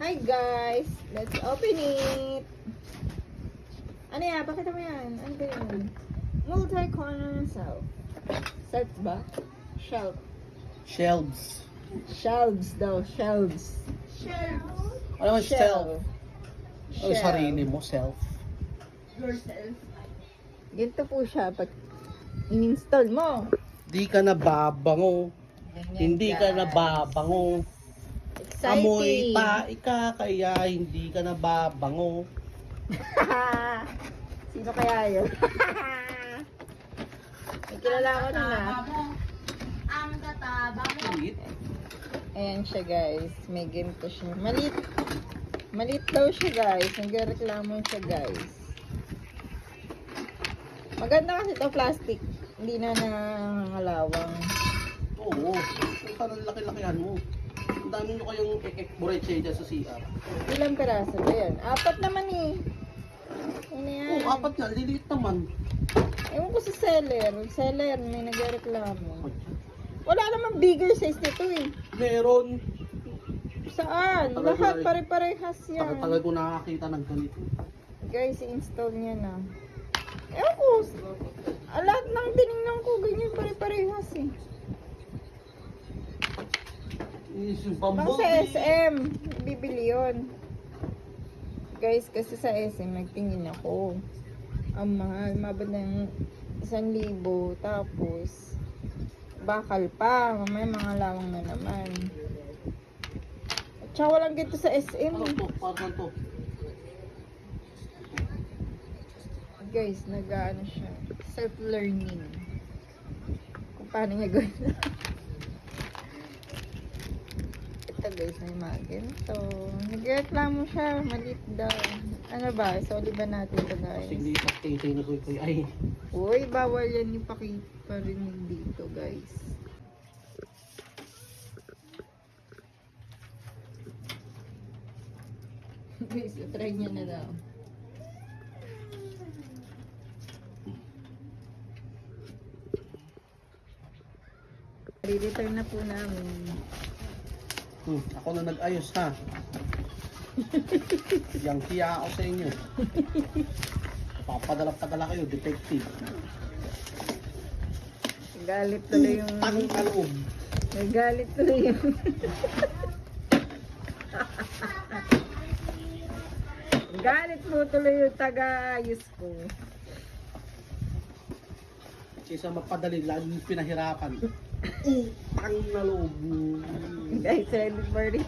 Hi guys! Let's open it! Ano yan? Pakita mo yan. Ano ba yan? Multi-corner shelf. Shelf ba? Shelf. Shelves. Shelves daw. Shelves. Ano naman self? Oh, Shelf. sarili mo, self. Yourself. Ganito po siya pag in-install mo. Di ka nababango. Ganyan, Hindi ka guys. nababango. Exciting! Amoy tae ka, kaya hindi ka nababango. Sino kaya yun? May kilala ko nun ah. Ang tataba mo. Sweet. Ayan siya guys. May ganito siya. Malit daw siya guys. Nagreklamo siya guys. Maganda kasi ito plastic. Hindi na nangangalawang. Oo. Parang laki-lakihan mo. Ang dami nyo kayong ekek-bureche dyan sa CR. Ilang peraso ba yan? 4 naman eh. Ano yan? Oo, 4 na. Liliit naman. Ewan ko sa seller. Seller, may nagreklamo. Wala namang bigger size nito eh. Meron. Saan? Tagal ko Lahat na- pare-parehas yan. Tagal ko nakakita ng ganito. Guys, i-install niya na. Ewan ko. Lahat ng tinignan ko, ganyan pare-parehas eh. Is yung Bang bumblebee. sa SM, bibili yun. Guys, kasi sa SM, nagtingin ako. Ang mahal, mabad ng 1,000. Tapos, bakal pa. Mamaya mga lawang na naman. At saka walang ganito sa SM. Ano to? Parang to. Guys, nag-ano siya. Self-learning. Kung paano niya gawin. Ito guys, may mga ganito. Nagreklamo siya. Malit daw. Ano ba? Soli ba natin ito guys? Sige, pagtitay na ko ito. Ay, Uy, bawal yan yung pakiparinig dito guys. Guys, try niya na daw. Re-return na po namin. ako na nag-ayos ha. Yang hiya ako sa inyo. Papadala-padala kayo, detective. Galit tuloy yung... Tanong kaloob. Nagalit tuloy yung... Galit mo tuloy yung taga-ayos ko. Kaysa mapadali, laging pinahirapan. Tanong kaloob. Guys, ready for return.